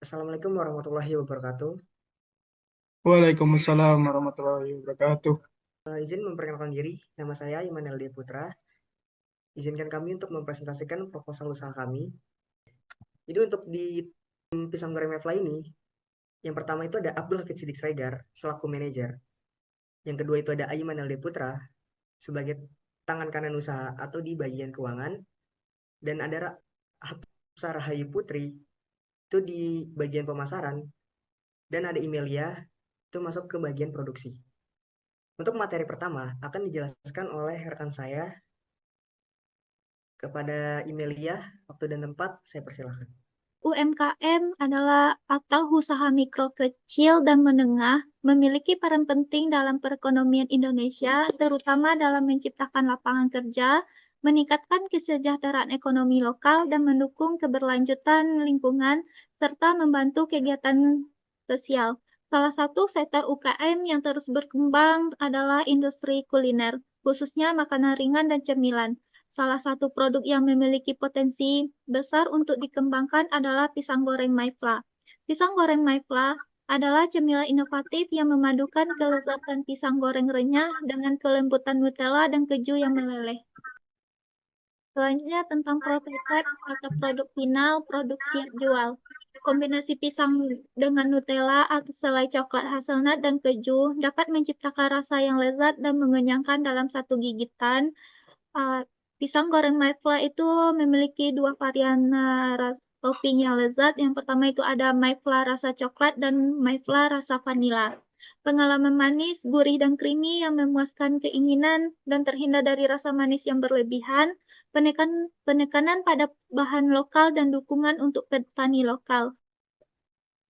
Assalamualaikum warahmatullahi wabarakatuh. Waalaikumsalam warahmatullahi wabarakatuh. Izin memperkenalkan diri, nama saya Imanel D. Putra. Izinkan kami untuk mempresentasikan proposal usaha kami. Jadi untuk di pisang goreng Mevla ini, yang pertama itu ada Abdul Hafid Siddiq Sregar selaku manajer. Yang kedua itu ada Imanel D. Putra sebagai tangan kanan usaha atau di bagian keuangan. Dan ada Hafsah Rahayu Putri itu di bagian pemasaran. Dan ada Imelia itu masuk ke bagian produksi. Untuk materi pertama akan dijelaskan oleh rekan saya. Kepada Imelia, waktu dan tempat saya persilahkan. UMKM adalah atau usaha mikro kecil dan menengah memiliki peran penting dalam perekonomian Indonesia, terutama dalam menciptakan lapangan kerja, meningkatkan kesejahteraan ekonomi lokal, dan mendukung keberlanjutan lingkungan, serta membantu kegiatan sosial. Salah satu sektor UKM yang terus berkembang adalah industri kuliner, khususnya makanan ringan dan cemilan. Salah satu produk yang memiliki potensi besar untuk dikembangkan adalah pisang goreng Maifla. Pisang goreng Maifla adalah cemilan inovatif yang memadukan kelezatan pisang goreng renyah dengan kelembutan Nutella dan keju yang meleleh. Selanjutnya tentang prototipe atau produk final, produk siap jual. Kombinasi pisang dengan Nutella atau selai coklat hazelnut dan keju dapat menciptakan rasa yang lezat dan mengenyangkan dalam satu gigitan. Uh, Pisang goreng Mayflower itu memiliki dua varian topping yang lezat. Yang pertama itu ada Mayflower rasa coklat dan Mayflower rasa vanila. Pengalaman manis, gurih, dan creamy yang memuaskan keinginan dan terhindar dari rasa manis yang berlebihan. Penekanan pada bahan lokal dan dukungan untuk petani lokal.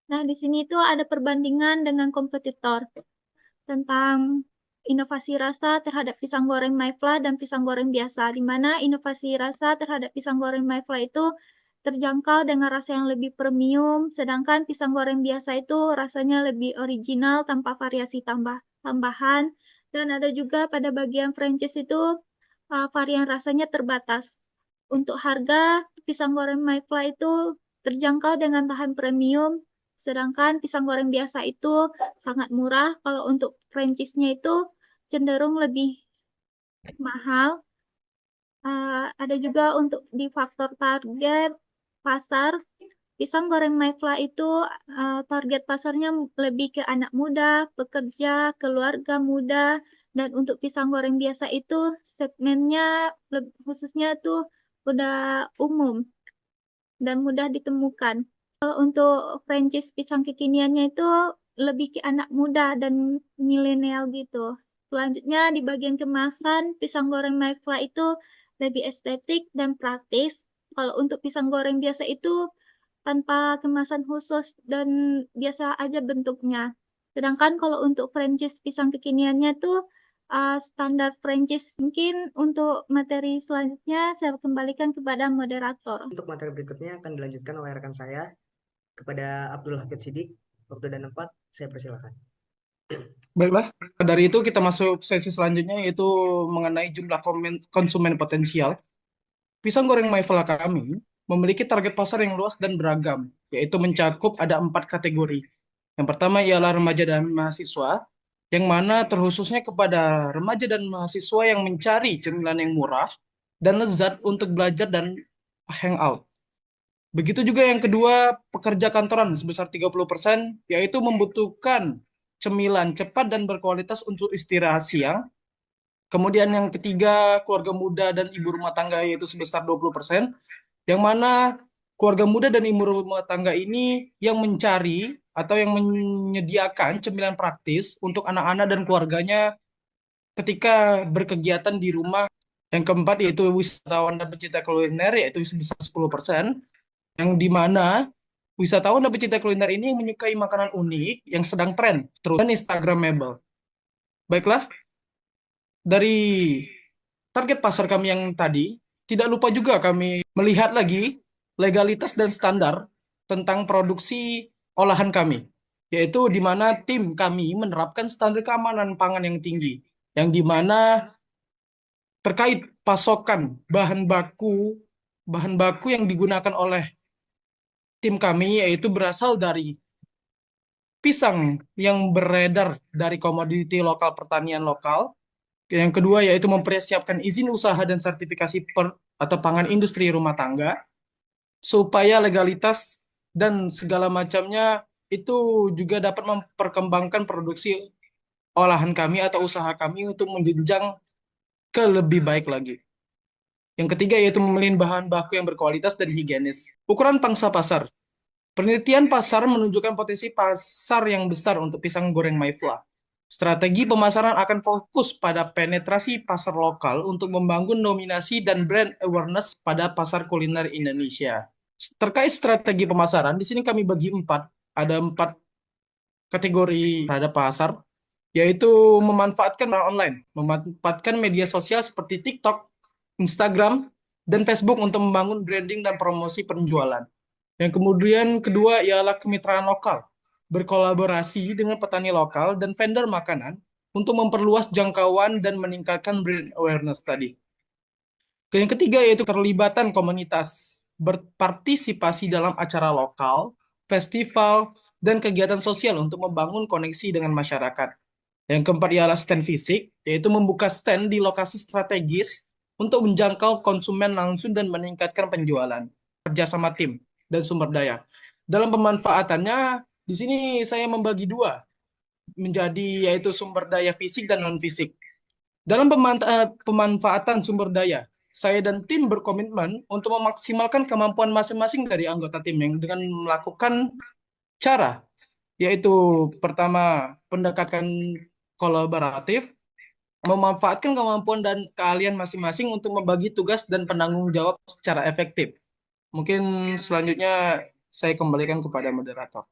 Nah, di sini itu ada perbandingan dengan kompetitor tentang inovasi rasa terhadap pisang goreng Maifla dan pisang goreng biasa, di mana inovasi rasa terhadap pisang goreng Maifla itu terjangkau dengan rasa yang lebih premium, sedangkan pisang goreng biasa itu rasanya lebih original tanpa variasi tambahan, dan ada juga pada bagian franchise itu varian rasanya terbatas. Untuk harga, pisang goreng Maifla itu terjangkau dengan bahan premium, sedangkan pisang goreng biasa itu sangat murah. Kalau untuk franchise-nya itu cenderung lebih mahal. Ada juga untuk di faktor target pasar. Pisang goreng Mayfla itu target pasarnya lebih ke anak muda, pekerja, keluarga muda, dan untuk pisang goreng biasa itu segmennya khususnya tuh udah umum dan mudah ditemukan. Kalau untuk franchise pisang kekiniannya itu lebih ke anak muda dan milenial gitu. Selanjutnya di bagian kemasan, pisang goreng Mayfla itu lebih estetik dan praktis. Kalau untuk pisang goreng biasa itu tanpa kemasan khusus dan biasa aja bentuknya. Sedangkan kalau untuk franchise pisang kekiniannya tuh standar franchise. Mungkin untuk materi selanjutnya saya kembalikan kepada moderator. Untuk materi berikutnya akan dilanjutkan oleh rekan saya kepada Abdul Hafid Siddiq. Waktu dan tempat saya persilahkan. Baiklah, dari itu kita masuk sesi selanjutnya yaitu mengenai jumlah konsumen potensial. Pisang goreng Mayfla kami memiliki target pasar yang luas dan beragam, yaitu mencakup ada 4 kategori. Yang pertama ialah remaja dan mahasiswa, yang mana terkhususnya kepada remaja dan mahasiswa yang mencari cemilan yang murah dan lezat untuk belajar dan hangout. Begitu juga yang kedua, pekerja kantoran sebesar 30%, yaitu membutuhkan cemilan cepat dan berkualitas untuk istirahat siang. Kemudian yang ketiga, keluarga muda dan ibu rumah tangga yaitu sebesar 20%, yang mana keluarga muda dan ibu rumah tangga ini yang mencari atau yang menyediakan cemilan praktis untuk anak-anak dan keluarganya ketika berkegiatan di rumah. Yang keempat yaitu wisatawan dan pecinta kuliner yaitu sebesar 10%, yang di mana wisatawan dan pecinta kuliner ini menyukai makanan unik yang sedang tren terus dan Instagramable. Baiklah, dari target pasar kami yang tadi, tidak lupa juga kami melihat lagi legalitas dan standar tentang produksi olahan kami, yaitu di mana tim kami menerapkan standar keamanan pangan yang tinggi, yang di mana terkait pasokan bahan baku yang digunakan oleh tim kami yaitu berasal dari pisang yang beredar dari komoditi lokal pertanian lokal. Yang kedua yaitu mempersiapkan izin usaha dan sertifikasi atau pangan industri rumah tangga supaya legalitas dan segala macamnya itu juga dapat memperkembangkan produksi olahan kami atau usaha kami untuk menjenjang ke lebih baik lagi. Yang ketiga yaitu memilih bahan baku yang berkualitas dan higienis. Ukuran pangsa pasar. Penelitian pasar menunjukkan potensi pasar yang besar untuk pisang goreng Mayfla. Strategi pemasaran akan fokus pada penetrasi pasar lokal untuk membangun dominasi dan brand awareness pada pasar kuliner Indonesia. Terkait strategi pemasaran, di sini kami bagi empat. Ada 4 kategori terhadap pasar, yaitu memanfaatkan online, memanfaatkan media sosial seperti TikTok, Instagram, dan Facebook untuk membangun branding dan promosi penjualan. Yang kemudian kedua ialah kemitraan lokal, berkolaborasi dengan petani lokal dan vendor makanan untuk memperluas jangkauan dan meningkatkan brand awareness tadi. Yang ketiga yaitu keterlibatan komunitas, berpartisipasi dalam acara lokal, festival, dan kegiatan sosial untuk membangun koneksi dengan masyarakat. Yang keempat ialah stand fisik, yaitu membuka stand di lokasi strategis untuk menjangkau konsumen langsung dan meningkatkan penjualan. Kerjasama tim dan sumber daya. Dalam pemanfaatannya, di sini saya membagi dua, menjadi yaitu sumber daya fisik dan non-fisik. Dalam pemanfaatan sumber daya, saya dan tim berkomitmen untuk memaksimalkan kemampuan masing-masing dari anggota tim yang dengan melakukan cara, yaitu pertama, pendekatan kolaboratif, memanfaatkan kemampuan dan keahlian masing-masing untuk membagi tugas dan penanggung jawab secara efektif. Mungkin selanjutnya saya kembalikan kepada moderator.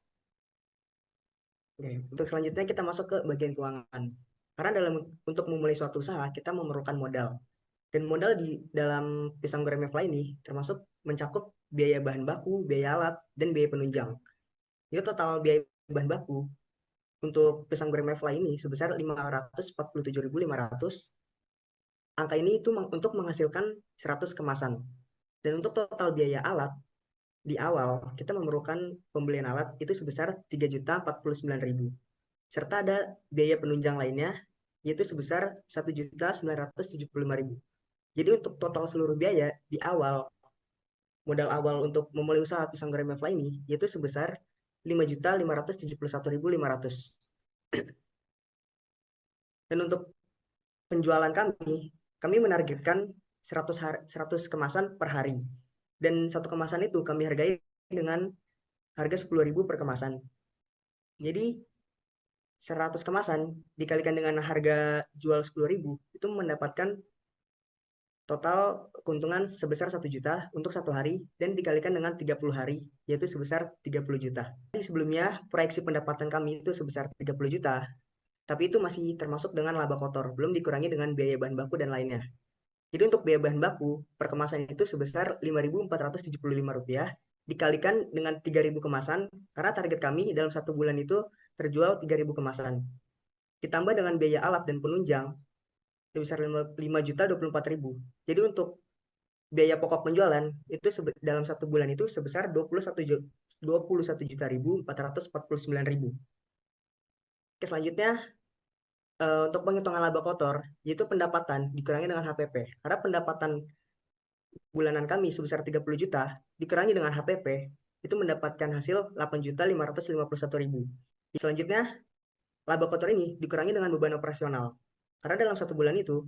Oke, untuk selanjutnya kita masuk ke bagian keuangan. Karena untuk memulai suatu usaha, kita memerlukan modal. Dan modal di dalam pisang goreng Mevla ini termasuk mencakup biaya bahan baku, biaya alat, dan biaya penunjang. Itu total biaya bahan baku untuk pisang goreng Mevla ini sebesar 547.500. Angka ini itu untuk menghasilkan 100 kemasan. Dan untuk total biaya alat, di awal kita memerlukan pembelian alat itu sebesar 3.049.000. Serta ada biaya penunjang lainnya yaitu sebesar 1.975.000. Jadi untuk total seluruh biaya di awal, modal awal untuk memulai usaha pisang goreng Mevla ini yaitu sebesar 5.571.500. Dan untuk penjualan kami menargetkan 100 kemasan per hari. Dan satu kemasan itu kami hargai dengan harga 10.000 per kemasan. Jadi 100 kemasan dikalikan dengan harga jual 10.000 itu mendapatkan total keuntungan sebesar 1 juta untuk satu hari dan dikalikan dengan 30 hari yaitu sebesar 30 juta. Jadi sebelumnya proyeksi pendapatan kami itu sebesar 30 juta, tapi itu masih termasuk dengan laba kotor, belum dikurangi dengan biaya bahan baku dan lainnya. Jadi untuk biaya bahan baku per kemasan itu sebesar Rp5.475 dikalikan dengan 3.000 kemasan karena target kami dalam satu bulan itu terjual 3.000 kemasan. Ditambah dengan biaya alat dan penunjang sebesar 5.024.000. Jadi untuk biaya pokok penjualan itu dalam satu bulan itu sebesar 21.449.000. Oke, selanjutnya untuk penghitungan laba kotor yaitu pendapatan dikurangi dengan HPP. Karena pendapatan bulanan kami sebesar 30 juta dikurangi dengan HPP itu mendapatkan hasil 8.551.000. Selanjutnya laba kotor ini dikurangi dengan beban operasional. Karena dalam satu bulan itu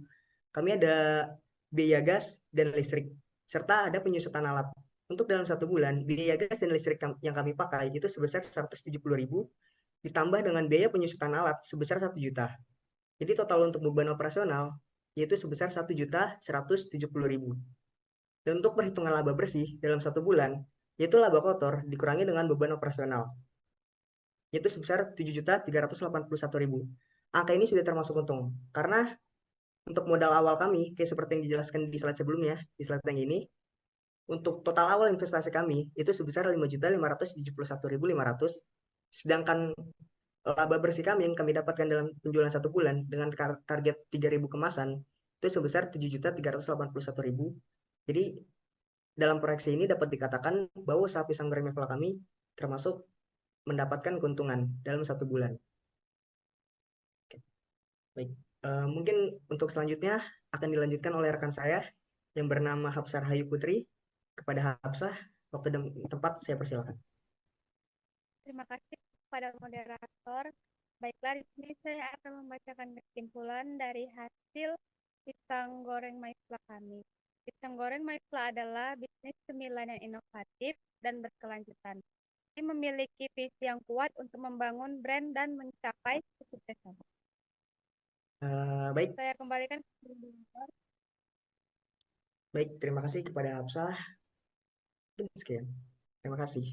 kami ada biaya gas dan listrik serta ada penyusutan alat. Untuk dalam satu bulan biaya gas dan listrik yang kami pakai itu sebesar 170.000 ditambah dengan biaya penyusutan alat sebesar 1 juta. Jadi total untuk beban operasional yaitu sebesar 1.170.000. Dan untuk perhitungan laba bersih dalam satu bulan, yaitu laba kotor dikurangi dengan beban operasional, yaitu sebesar 7.381.000. Angka ini sudah termasuk untung, karena untuk modal awal kami, kayak seperti yang dijelaskan di slide sebelumnya, di slide yang ini, untuk total awal investasi kami itu sebesar 5.571.500, sedangkan laba bersih kami yang kami dapatkan dalam penjualan satu bulan dengan target 3.000 kemasan itu sebesar 7.381.000. Jadi dalam proyeksi ini dapat dikatakan bahwa usaha pisang goreng Mevla kami termasuk mendapatkan keuntungan dalam 1 bulan. Baik, mungkin untuk selanjutnya akan dilanjutkan oleh rekan saya yang bernama Hapsah Rahayu Putri. Kepada Hapsah, waktu dan tempat saya persilakan. Terima kasih kepada moderator. Baiklah, di sini saya akan membacakan kesimpulan dari hasil pisang goreng Maisla kami. Pisang goreng Maisla adalah bisnis cemilan yang inovatif dan berkelanjutan. Ini memiliki visi yang kuat untuk membangun brand dan mencapai kesuksesan. Baik, Saya kembalikan ke moderator. baik, terima kasih kepada Hapsah. Sekian, terima kasih.